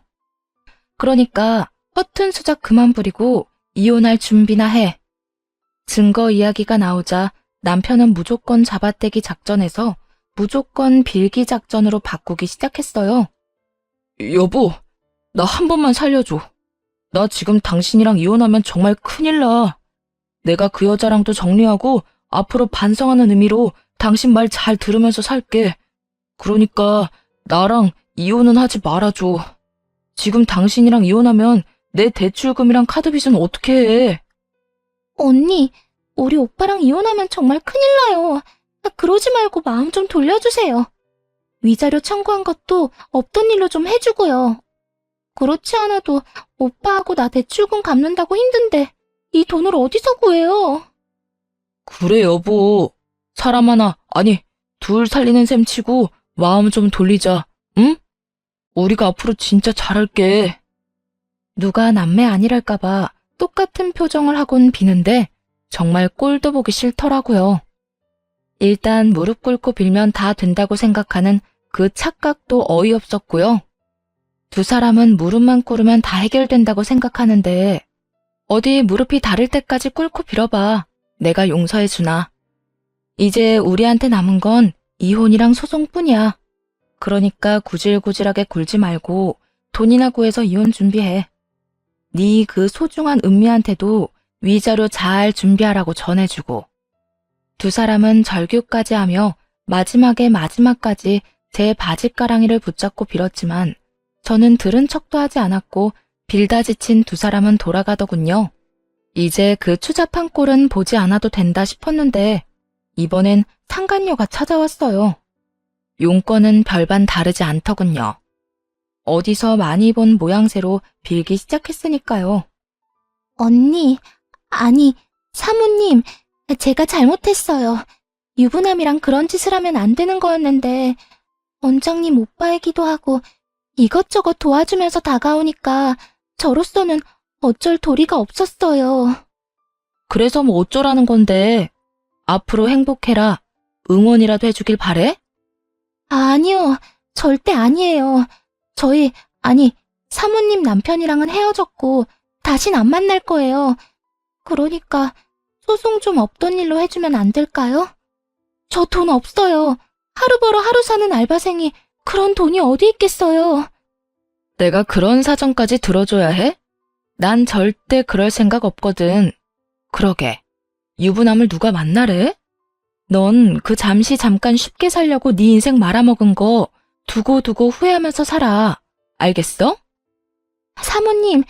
그러니까 허튼 수작 그만 부리고 이혼할 준비나 해. 증거 이야기가 나오자 남편은 무조건 잡아떼기 작전에서 무조건 빌기 작전으로 바꾸기 시작했어요. 여보, 나 한 번만 살려줘. 나 지금 당신이랑 이혼하면 정말 큰일 나. 내가 그 여자랑도 정리하고 앞으로 반성하는 의미로 당신 말 잘 들으면서 살게. 그러니까 나랑 이혼은 하지 말아줘. 지금 당신이랑 이혼하면 내 대출금이랑 카드빚은 어떻게 해? 언니, 우리 오빠랑 이혼하면 정말 큰일 나요. 그러지 말고 마음 좀 돌려주세요. 위자료 청구한 것도 없던 일로 좀 해주고요. 그렇지 않아도 오빠하고 나 대출금 갚는다고 힘든데 이 돈을 어디서 구해요? 그래 여보. 사람 하나, 아니 둘 살리는 셈 치고 마음 좀 돌리자. 응? 우리가 앞으로 진짜 잘할게. 누가 남매 아니랄까봐 똑같은 표정을 하곤 비는데 정말 꼴도 보기 싫더라고요. 일단 무릎 꿇고 빌면 다 된다고 생각하는 그 착각도 어이없었고요. 두 사람은 무릎만 꿇으면 다 해결된다고 생각하는데 어디 무릎이 닳을 때까지 꿇고 빌어봐. 내가 용서해주나. 이제 우리한테 남은 건 이혼이랑 소송뿐이야. 그러니까 구질구질하게 굴지 말고 돈이나 구해서 이혼 준비해. 네 그 소중한 은미한테도 위자료 잘 준비하라고 전해주고. 두 사람은 절규까지 하며 마지막까지 제 바짓가랑이를 붙잡고 빌었지만 저는 들은 척도 하지 않았고 빌다 지친 두 사람은 돌아가더군요. 이제 그 추잡한 꼴은 보지 않아도 된다 싶었는데 이번엔 상간녀가 찾아왔어요. 용건은 별반 다르지 않더군요. 어디서 많이 본 모양새로 빌기 시작했으니까요. 언니, 아니, 사모님, 제가 잘못했어요. 유부남이랑 그런 짓을 하면 안 되는 거였는데 원장님 오빠이기도 하고 이것저것 도와주면서 다가오니까 저로서는 어쩔 도리가 없었어요. 그래서 뭐 어쩌라는 건데. 앞으로 행복해라. 응원이라도 해주길 바래? 아니요, 절대 아니에요. 사모님 남편이랑은 헤어졌고 다신 안 만날 거예요. 그러니까 소송 좀 없던 일로 해주면 안 될까요? 저 돈 없어요. 하루 벌어 하루 사는 알바생이 그런 돈이 어디 있겠어요. 내가 그런 사정까지 들어줘야 해? 난 절대 그럴 생각 없거든. 그러게, 유부남을 누가 만나래? 넌 그 잠깐 쉽게 살려고 네 인생 말아먹은 거 두고두고 후회하면서 살아. 알겠어? 사모님,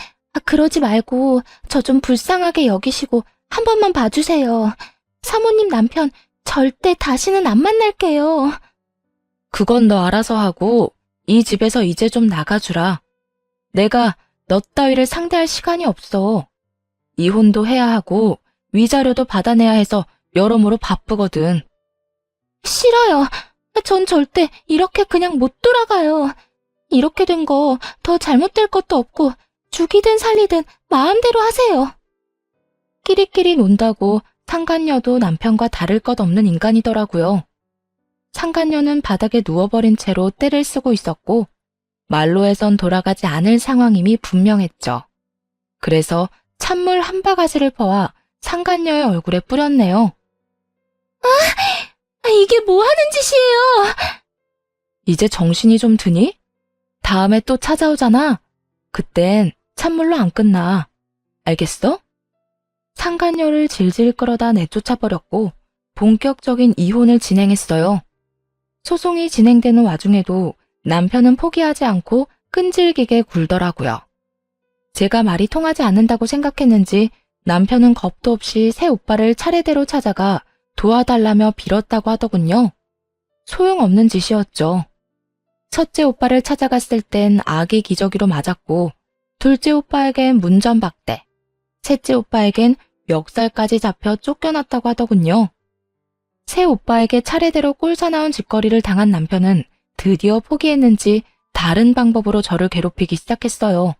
그러지 말고 저 좀 불쌍하게 여기시고 한 번만 봐주세요. 사모님 남편 절대 다시는 안 만날게요. 그건 너 알아서 하고 이 집에서 이제 좀 나가주라. 내가 너 따위를 상대할 시간이 없어. 이혼도 해야 하고 위자료도 받아내야 해서 여러모로 바쁘거든. 싫어요. 전 절대 이렇게 그냥 못 돌아가요. 이렇게 된 거 더 잘못될 것도 없고 죽이든 살리든 마음대로 하세요. 끼리끼리 논다고 상간녀도 남편과 다를 것 없는 인간이더라고요. 상간녀는 바닥에 누워버린 채로 떼를 쓰고 있었고 말로 해선 돌아가지 않을 상황임이 분명했죠. 그래서 찬물 한 바가지를 퍼와 상간녀의 얼굴에 뿌렸네요. 이게 뭐 하는 짓이에요? 이제 정신이 좀 드니? 다음에 또 찾아오잖아. 그땐 찬물로 안 끝나. 알겠어? 상간녀를 질질 끌어다 내쫓아버렸고 본격적인 이혼을 진행했어요. 소송이 진행되는 와중에도 남편은 포기하지 않고 끈질기게 굴더라고요. 제가 말이 통하지 않는다고 생각했는지 남편은 겁도 없이 새 오빠를 차례대로 찾아가 도와달라며 빌었다고 하더군요. 소용없는 짓이었죠. 첫째 오빠를 찾아갔을 땐 아기 기저귀로 맞았고 둘째 오빠에겐 문전박대, 셋째 오빠에겐 멱살까지 잡혀 쫓겨났다고 하더군요. 새 오빠에게 차례대로 꼴사나운 짓거리를 당한 남편은 드디어 포기했는지 다른 방법으로 저를 괴롭히기 시작했어요.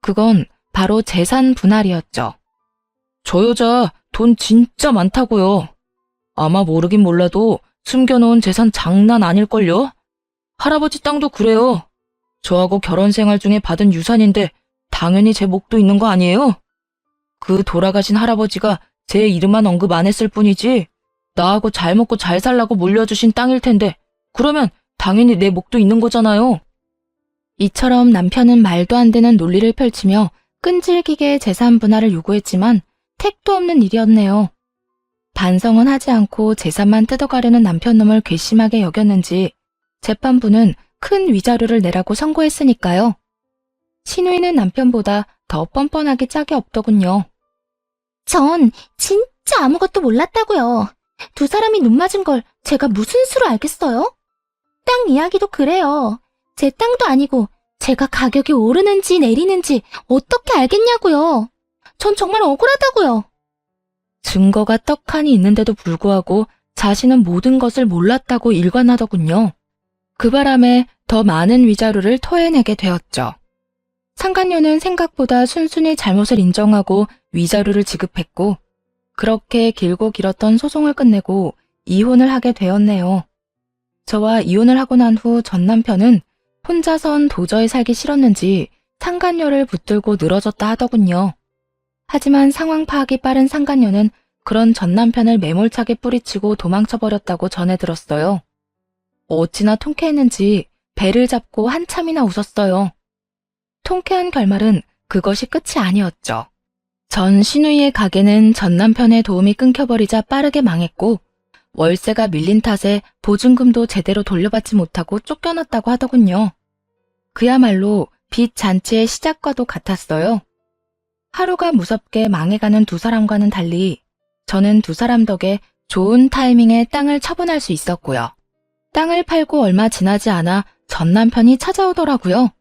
그건 바로 재산 분할이었죠. 저 여자 돈 진짜 많다고요. 아마 모르긴 몰라도 숨겨놓은 재산 장난 아닐걸요? 할아버지 땅도 그래요. 저하고 결혼 생활 중에 받은 유산인데 당연히 제 몫도 있는 거 아니에요? 그 돌아가신 할아버지가 제 이름만 언급 안 했을 뿐이지 나하고 잘 먹고 잘 살라고 물려주신 땅일 텐데 그러면 당연히 내 몫도 있는 거잖아요. 이처럼 남편은 말도 안 되는 논리를 펼치며 끈질기게 재산 분할을 요구했지만 택도 없는 일이었네요. 반성은 하지 않고 재산만 뜯어가려는 남편 놈을 괘씸하게 여겼는지 재판부는 큰 위자료를 내라고 선고했으니까요. 신우이는 남편보다 더 뻔뻔하게 짝이 없더군요. 전 진짜 아무것도 몰랐다고요. 두 사람이 눈 맞은 걸 제가 무슨 수로 알겠어요? 땅 이야기도 그래요. 제 땅도 아니고 제가 가격이 오르는지 내리는지 어떻게 알겠냐고요. 전 정말 억울하다고요. 증거가 떡하니 있는데도 불구하고 자신은 모든 것을 몰랐다고 일관하더군요. 그 바람에 더 많은 위자료를 토해내게 되었죠. 상간녀는 생각보다 순순히 잘못을 인정하고 위자료를 지급했고 그렇게 길고 길었던 소송을 끝내고 이혼을 하게 되었네요. 저와 이혼을 하고 난 후 전 남편은 혼자선 도저히 살기 싫었는지 상간녀를 붙들고 늘어졌다 하더군요. 하지만 상황 파악이 빠른 상간녀는 그런 전 남편을 매몰차게 뿌리치고 도망쳐버렸다고 전해 들었어요. 어찌나 통쾌했는지 배를 잡고 한참이나 웃었어요. 통쾌한 결말은 그것이 끝이 아니었죠. 전 신우이의 가게는 전 남편의 도움이 끊겨버리자 빠르게 망했고 월세가 밀린 탓에 보증금도 제대로 돌려받지 못하고 쫓겨났다고 하더군요. 그야말로 빚 잔치의 시작과도 같았어요. 하루가 무섭게 망해가는 두 사람과는 달리 저는 두 사람 덕에 좋은 타이밍에 땅을 처분할 수 있었고요. 땅을 팔고 얼마 지나지 않아 전 남편이 찾아오더라고요.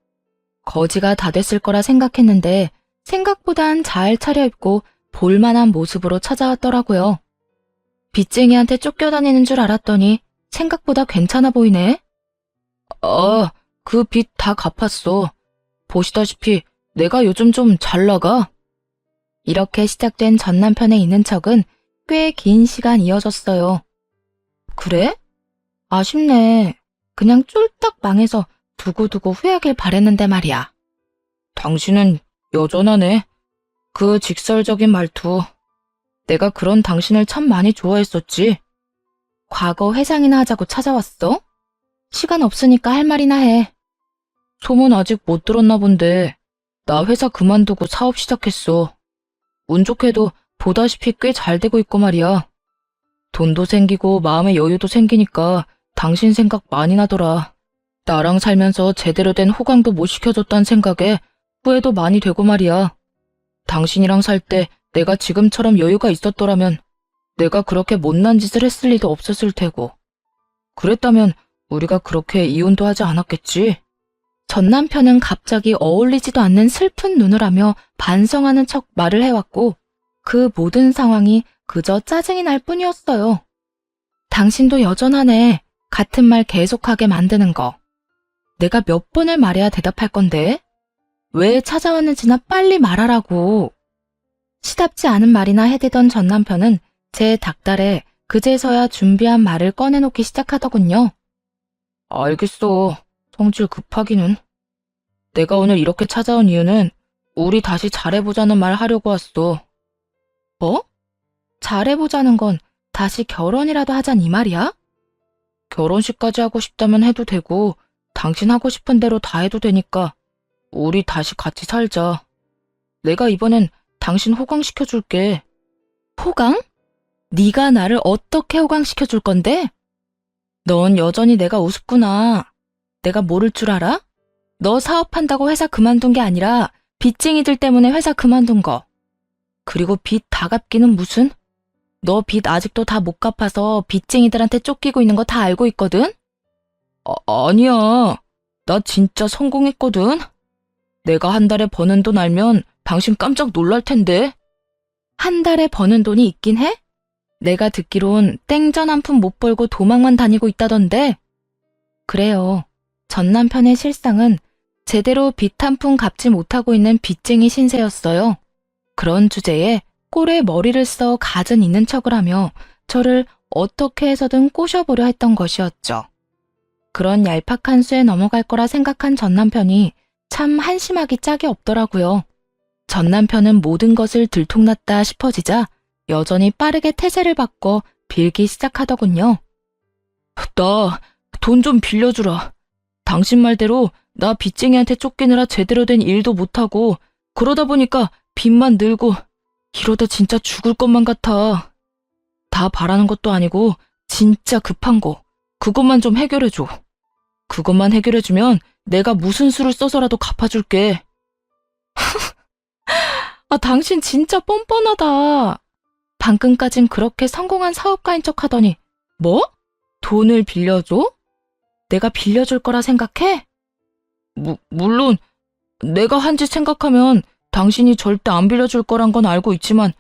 거지가 다 됐을 거라 생각했는데 생각보단 잘 차려입고 볼만한 모습으로 찾아왔더라고요. 빚쟁이한테 쫓겨다니는 줄 알았더니 생각보다 괜찮아 보이네. 그 빚 다 갚았어. 보시다시피 내가 요즘 좀 잘 나가. 이렇게 시작된 전 남편의 있는 척은 꽤 긴 시간 이어졌어요. 그래? 아쉽네. 그냥 쫄딱 망해서 두고두고 후회하길 바랬는데 말이야. 당신은 여전하네. 그 직설적인 말투. 내가 그런 당신을 참 많이 좋아했었지. 과거 회상이나 하자고 찾아왔어? 시간 없으니까 할 말이나 해. 소문 아직 못 들었나 본데 나 회사 그만두고 사업 시작했어. 운 좋게도 보다시피 꽤 잘 되고 있고 말이야. 돈도 생기고 마음의 여유도 생기니까 당신 생각 많이 나더라. 나랑 살면서 제대로 된 호강도 못 시켜줬다는 생각에 후회도 많이 되고 말이야. 당신이랑 살 때 내가 지금처럼 여유가 있었더라면 내가 그렇게 못난 짓을 했을 리도 없었을 테고. 그랬다면 우리가 그렇게 이혼도 하지 않았겠지? 전 남편은 갑자기 어울리지도 않는 슬픈 눈을 하며 반성하는 척 말을 해왔고 그 모든 상황이 그저 짜증이 날 뿐이었어요. 당신도 여전하네. 같은 말 계속하게 만드는 거. 내가 몇 번을 말해야 대답할 건데? 왜 찾아왔는지나 빨리 말하라고. 시답지 않은 말이나 해대던 전 남편은 제 닭달에 그제서야 준비한 말을 꺼내놓기 시작하더군요. 알겠어. 성질 급하기는. 내가 오늘 이렇게 찾아온 이유는 우리 다시 잘해보자는 말 하려고 왔어. 뭐? 잘해보자는 건 다시 결혼이라도 하잔 이 말이야? 결혼식까지 하고 싶다면 해도 되고 당신 하고 싶은 대로 다 해도 되니까 우리 다시 같이 살자. 내가 이번엔 당신 호강시켜줄게. 호강? 네가 나를 어떻게 호강시켜줄 건데? 넌 여전히 내가 우습구나. 내가 모를 줄 알아? 너 사업한다고 회사 그만둔 게 아니라 빚쟁이들 때문에 회사 그만둔 거. 그리고 빚 다 갚기는 무슨? 너 빚 아직도 다 못 갚아서 빚쟁이들한테 쫓기고 있는 거 다 알고 있거든? 아니야. 나 진짜 성공했거든. 내가 한 달에 버는 돈 알면 당신 깜짝 놀랄 텐데. 한 달에 버는 돈이 있긴 해? 내가 듣기론 땡전 한 푼 못 벌고 도망만 다니고 있다던데. 그래요. 전 남편의 실상은 제대로 빚 한 푼 갚지 못하고 있는 빚쟁이 신세였어요. 그런 주제에 꼴에 머리를 써 갖은 있는 척을 하며 저를 어떻게 해서든 꼬셔보려 했던 것이었죠. 그런 얄팍한 수에 넘어갈 거라 생각한 전 남편이 참 한심하기 짝이 없더라고요. 전 남편은 모든 것을 들통났다 싶어지자 여전히 빠르게 태세를 바꿔 빌기 시작하더군요. 나 돈 좀 빌려주라. 당신 말대로 나 빚쟁이한테 쫓기느라 제대로 된 일도 못하고 그러다 보니까 빚만 늘고 이러다 진짜 죽을 것만 같아. 다 바라는 것도 아니고 진짜 급한 거 그것만 좀 해결해줘. 그것만 해결해주면 내가 무슨 수를 써서라도 갚아줄게. 당신 진짜 뻔뻔하다. 방금까진 그렇게 성공한 사업가인 척 하더니 뭐? 돈을 빌려줘? 내가 빌려줄 거라 생각해? 물론 내가 한 짓 생각하면 당신이 절대 안 빌려줄 거란 건 알고 있지만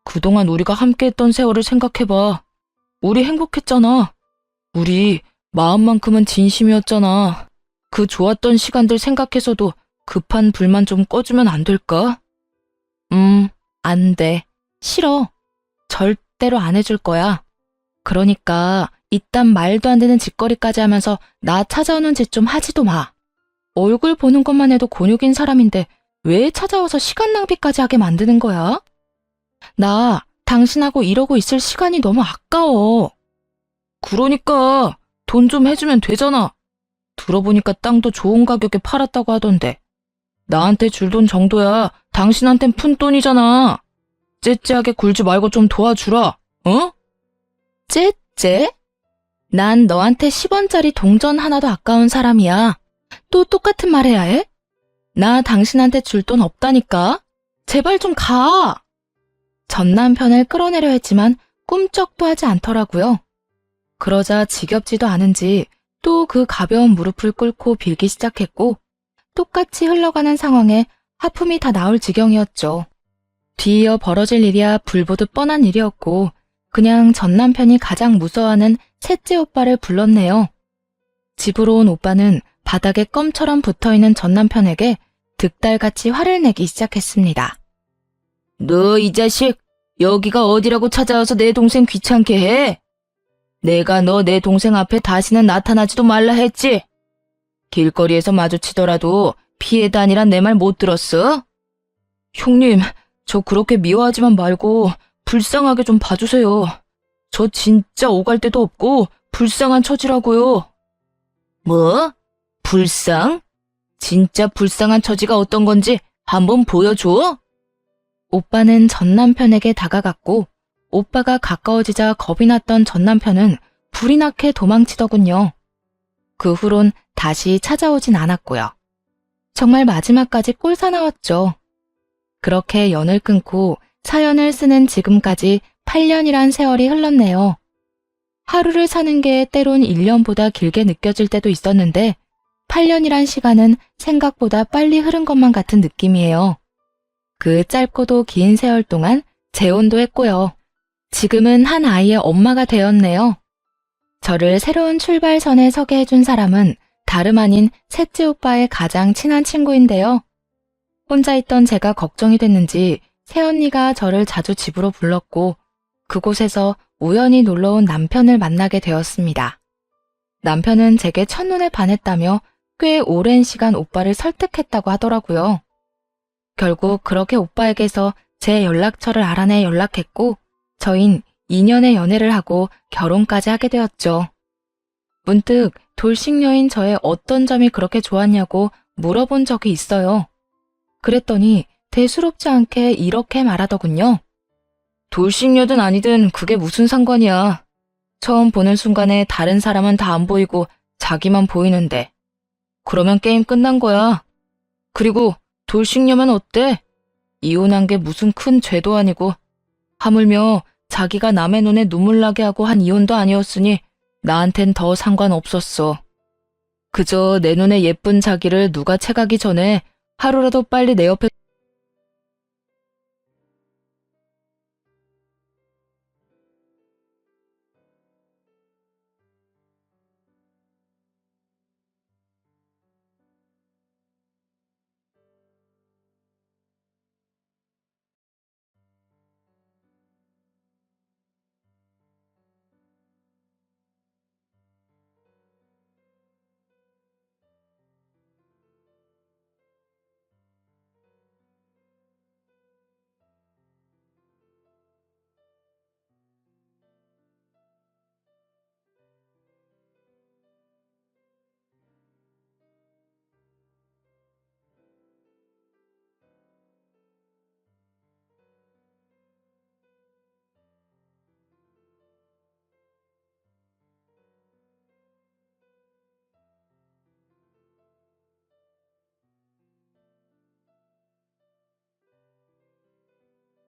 그동안 우리가 함께했던 세월을 생각해봐. 우리 행복했잖아. 우리 마음만큼은 진심이었잖아. 그 좋았던 시간들 생각해서도 급한 불만 좀 꺼주면 안 될까? 안 돼. 싫어. 절대로 안 해줄 거야. 그러니까 이딴 말도 안 되는 짓거리까지 하면서 나 찾아오는 짓 좀 하지도 마. 얼굴 보는 것만 해도 곤욕인 사람인데 왜 찾아와서 시간 낭비까지 하게 만드는 거야? 나 당신하고 이러고 있을 시간이 너무 아까워. 그러니까 돈 좀 해주면 되잖아. 들어보니까 땅도 좋은 가격에 팔았다고 하던데. 나한테 줄 돈 정도야 당신한텐 푼돈이잖아. 째째하게 굴지 말고 좀 도와주라. 어? 째째? 난 너한테 10원짜리 동전 하나도 아까운 사람이야. 또 똑같은 말 해야 해? 나 당신한테 줄 돈 없다니까. 제발 좀 가. 전 남편을 끌어내려 했지만 꿈쩍도 하지 않더라고요. 그러자 지겹지도 않은지 또 그 가벼운 무릎을 꿇고 빌기 시작했고 똑같이 흘러가는 상황에 하품이 다 나올 지경이었죠. 뒤이어 벌어질 일이야 불보듯 뻔한 일이었고 그냥 전 남편이 가장 무서워하는 셋째 오빠를 불렀네요. 집으로 온 오빠는 바닥에 껌처럼 붙어있는 전 남편에게 득달같이 화를 내기 시작했습니다. 너 이 자식, 여기가 어디라고 찾아와서 내 동생 귀찮게 해? 내가 너 내 동생 앞에 다시는 나타나지도 말라 했지? 길거리에서 마주치더라도 피해 다니란 내 말 못 들었어? 형님, 저 그렇게 미워하지만 말고 불쌍하게 좀 봐주세요. 저 진짜 오갈 데도 없고 불쌍한 처지라고요. 뭐? 불쌍? 진짜 불쌍한 처지가 어떤 건지 한번 보여줘? 오빠는 전 남편에게 다가갔고 오빠가 가까워지자 겁이 났던 전 남편은 불이 나게 도망치더군요. 그 후론 다시 찾아오진 않았고요. 정말 마지막까지 꼴사나웠죠. 그렇게 연을 끊고 사연을 쓰는 지금까지 8년이란 세월이 흘렀네요. 하루를 사는 게 때론 1년보다 길게 느껴질 때도 있었는데 8년이란 시간은 생각보다 빨리 흐른 것만 같은 느낌이에요. 그 짧고도 긴 세월 동안 재혼도 했고요. 지금은 한 아이의 엄마가 되었네요. 저를 새로운 출발선에 서게 해준 사람은 다름 아닌 셋째 오빠의 가장 친한 친구인데요. 혼자 있던 제가 걱정이 됐는지 새언니가 저를 자주 집으로 불렀고 그곳에서 우연히 놀러온 남편을 만나게 되었습니다. 남편은 제게 첫눈에 반했다며 꽤 오랜 시간 오빠를 설득했다고 하더라고요. 결국 그렇게 오빠에게서 제 연락처를 알아내 연락했고 저흰 2년의 연애를 하고 결혼까지 하게 되었죠. 문득 돌싱녀인 저의 어떤 점이 그렇게 좋았냐고 물어본 적이 있어요. 그랬더니 대수롭지 않게 이렇게 말하더군요. 돌싱녀든 아니든 그게 무슨 상관이야. 처음 보는 순간에 다른 사람은 다 안 보이고 자기만 보이는데. 그러면 게임 끝난 거야. 그리고 돌싱녀면 어때? 이혼한 게 무슨 큰 죄도 아니고 하물며 자기가 남의 눈에 눈물 나게 하고 한 이혼도 아니었으니 나한텐 더 상관없었어. 그저 내 눈에 예쁜 자기를 누가 채가기 전에 하루라도 빨리 내 옆에